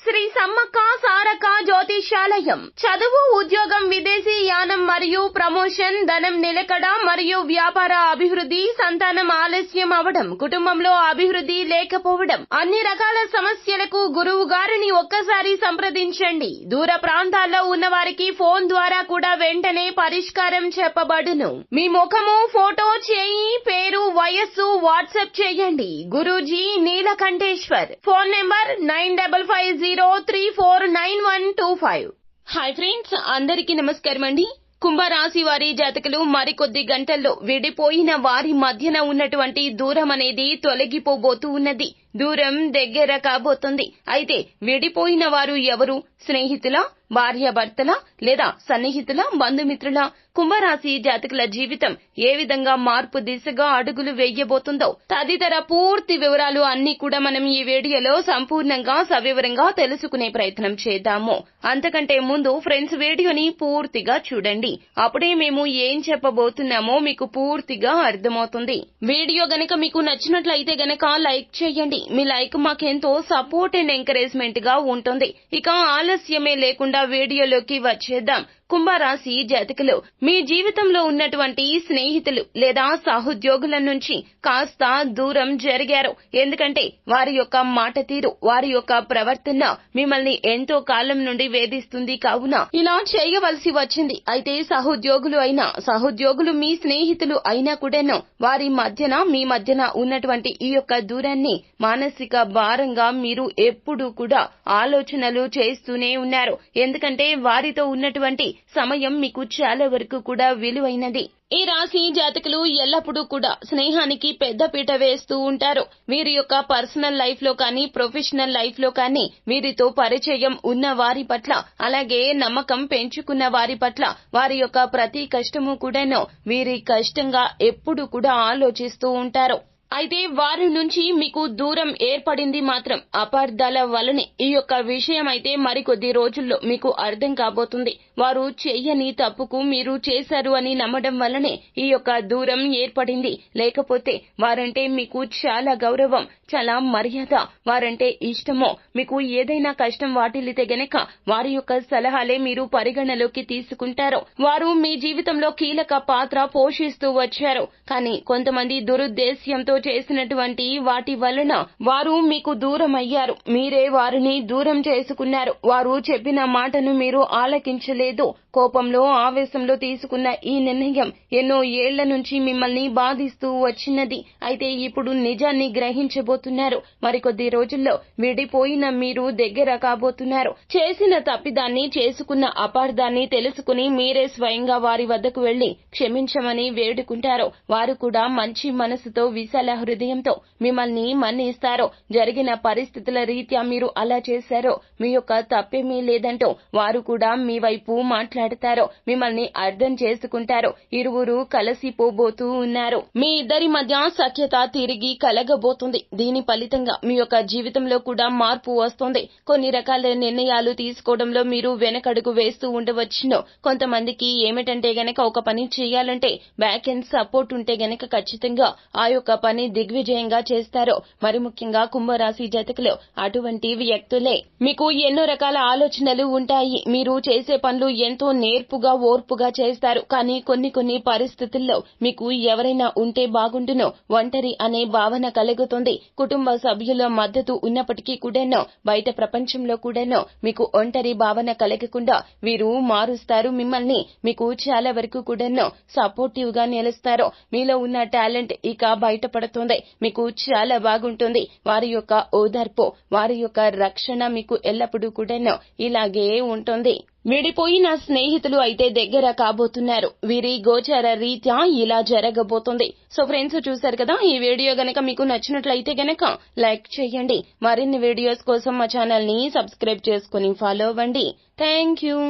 శ్రీ సమ్మక్క సారక్క జ్యోతిష్యాలయం. చదువు, ఉద్యోగం, విదేశీ యానం మరియు ప్రమోషన్, ధనం నిలకడ మరియు వ్యాపార అభివృద్ధి, సంతానం ఆలస్యం అవడం, కుటుంబంలో అభివృద్ధి లేకపోవడం, అన్ని రకాల సమస్యలకు గురువు గారిని ఒక్కసారి సంప్రదించండి. దూర ప్రాంతాల్లో ఉన్న వారికి ఫోన్ ద్వారా కూడా వెంటనే పరిష్కారం చెప్పబడును. మీ ముఖము, ఫోటో, చేయి, పేరు, వయస్సు వాట్సాప్ చేయండి. Guruji Neelakanteshwar. Phone number 9550349125. Hi friends, అందరికీ నమస్కారం అండి. కుంభరాశి వారి జాతకులు మరికొద్ది గంటల్లో విడిపోయిన వారి మధ్యన ఉన్నటువంటి దూరం అనేది తొలగిపోబోతూ ఉన్నది. దూరం దగ్గర కాబోతుంది. అయితే విడిపోయిన వారు ఎవరు? స్నేహితుల, భార్యాభర్తల లేదా సన్నిహితుల, బంధుమిత్రుల? కుంభరాశి జాతకుల జీవితం ఏ విధంగా మార్పు దిశగా అడుగులు వేయబోతుందో తదితర పూర్తి వివరాలు అన్ని కూడా మనం ఈ వీడియోలో సంపూర్ణంగా సవివరంగా తెలుసుకునే ప్రయత్నం చేద్దాము. అంతకంటే ముందు ఫ్రెండ్స్, వీడియోని పూర్తిగా చూడండి. అప్పుడే మేము ఏం చెప్పబోతున్నామో మీకు పూర్తిగా అర్థమవుతుంది. వీడియో గనక మీకు నచ్చినట్లయితే గనక లైక్ చేయండి. మీ లైక్ మాకెంతో సపోర్ట్ అండ్ ఎంకరేజ్మెంట్ గా ఉంటుంది. ఇక ఆలస్యమే లేకుండా వీడియోలోకి వచ్చేద్దాం. కుంభరాశి జాతకులు, మీ జీవితంలో ఉన్నటువంటి స్నేహితులు లేదా సహోద్యోగుల నుంచి కాస్త దూరం జరిగారు. ఎందుకంటే వారి యొక్క మాట తీరు, వారి యొక్క ప్రవర్తన మిమ్మల్ని ఎంతో కాలం నుండి వేధిస్తుంది. కావున ఇలా చేయవలసి వచ్చింది. అయితే సహోద్యోగులు మీ స్నేహితులు అయినా కూడాను వారి మధ్యన మీ మధ్యన ఉన్నటువంటి ఈ యొక్క దూరాన్ని మానసిక భారంగా మీరు ఎప్పుడూ కూడా ఆలోచనలు చేస్తూనే ఉన్నారు. ఎందుకంటే వారితో ఉన్నటువంటి సమయం మీకు చాలా వరకు కూడా విలువైనది. ఈ రాశి జాతకులు ఎల్లప్పుడూ కూడా స్నేహానికి పెద్దపీట వేస్తూ ఉంటారు. వీరి యొక్క పర్సనల్ లైఫ్ లో కానీ, ప్రొఫెషనల్ లైఫ్ లో కానీ వీరితో పరిచయం ఉన్న వారి పట్ల, అలాగే నమ్మకం పెంచుకున్న వారి పట్ల వారి యొక్క ప్రతి కష్టము కూడాను వీరి కష్టంగా ఎప్పుడు కూడా ఆలోచిస్తూ ఉంటారు. అయితే వారి నుంచి మీకు దూరం ఏర్పడింది మాత్రం అపార్థాల వల్లనే. ఈ యొక్క విషయం అయితే మరికొద్ది రోజుల్లో మీకు అర్థం కాబోతుంది. వారు చెయ్యని తప్పుకు మీరు చేశారు అని నమ్మడం వల్లనే ఈ యొక్క దూరం ఏర్పడింది. లేకపోతే వారంటే మీకు చాలా గౌరవం, చాలా మర్యాద, వారంటే ఇష్టమో, మీకు ఏదైనా కష్టం వాటిల్లితే గనక వారి యొక్క సలహాలే మీరు పరిగణలోకి తీసుకుంటారు. వారు మీ జీవితంలో కీలక పాత్ర పోషిస్తూ వచ్చారు. కానీ కొంతమంది దురుద్దేశ్యంతో చేసినటువంటి వాటి వలన వారు మీకు దూరం అయ్యారు. మీరే వారిని దూరం చేసుకున్నారు. వారు చెప్పిన మాటను మీరు ఆలకించలేదు. కోపంలో, ఆవేశంలో తీసుకున్న ఈ నిర్ణయం ఎన్నో ఏళ్ల నుంచి మిమ్మల్ని బాధిస్తూ వచ్చినది. అయితే ఇప్పుడు నిజాన్ని గ్రహించబోతున్నారు. మరికొద్ది రోజుల్లో విడిపోయిన మీరు దగ్గర కాబోతున్నారు. చేసిన తప్పిదాన్ని, చేసుకున్న అపార్థాన్ని తెలుసుకుని మీరే స్వయంగా వారి వద్దకు వెళ్లి క్షమించమని వేడుకుంటారు. వారు కూడా మంచి మనసుతో, విశాల హృదయంతో మిమ్మల్ని మన్నిస్తారు. జరిగిన పరిస్థితుల రీత్యా మీరు అలా చేశారో, మీ యొక్క తప్పేమీ లేదంటూ వారు కూడా మీ వైపు మాట్లాడతారు. మిమ్మల్ని అర్థం చేసుకుంటారు. ఇరువురు కలిసిపోబోతూ ఉన్నారు. మీ ఇద్దరి మధ్య సఖ్యత తిరిగి కలగబోతుంది. దీని ఫలితంగా మీ యొక్క జీవితంలో కూడా మార్పు వస్తుంది. కొన్ని రకాల నిర్ణయాలు తీసుకోవడంలో మీరు వెనకడుగు వేస్తూ ఉండవచ్చును. కొంతమందికి ఏమిటంటే గనక ఒక పని చేయాలంటే బ్యాక్ ఎండ్ సపోర్ట్ ఉంటే గనక ఖచ్చితంగా ఆ యొక్క పని దిగ్విజయంగా చేస్తారు. మరి ముఖ్యంగా కుంభరాశి జాతకులు అటువంటి వ్యక్తులే. మీకు ఎన్నో రకాల ఆలోచనలు ఉంటాయి. మీరు చేసే పనులు ఎంతో నేర్పుగా, ఓర్పుగా చేస్తారు. కానీ కొన్ని పరిస్థితుల్లో మీకు ఎవరైనా ఉంటే బాగుండును, ఒంటరి అనే భావన కలుగుతుంది. కుటుంబ సభ్యుల మద్దతు ఉన్నప్పటికీ కూడాను, బయట ప్రపంచంలో కూడాను మీకు ఒంటరి భావన కలగకుండా వీరు మారుస్తారు మిమ్మల్ని. మీకు చాలా వరకు కూడాను సపోర్టివ్ గా నిలుస్తారు. మీలో ఉన్న టాలెంట్ ఇక బయటపడుతుంది. మీకు చాలా బాగుంటుంది. వారి యొక్క ఓదార్పు, వారి యొక్క రక్షణ మీకు ఎల్లప్పుడూ కూడాను ఇలాగే ఉంటుంది. విడిపోయిన స్నేహితులు అయితే దగ్గర కాబోతున్నారు. వీరి గోచర రీత్యా ఇలా జరగబోతుంది. సో ఫ్రెండ్స్, చూశారు కదా. ఈ వీడియో గనక మీకు నచ్చినట్లయితే గనక లైక్ చేయండి. మరిన్ని వీడియోస్ కోసం మా ఛానల్ ని సబ్స్క్రైబ్ చేసుకుని ఫాలో అవ్వండి. Thank you.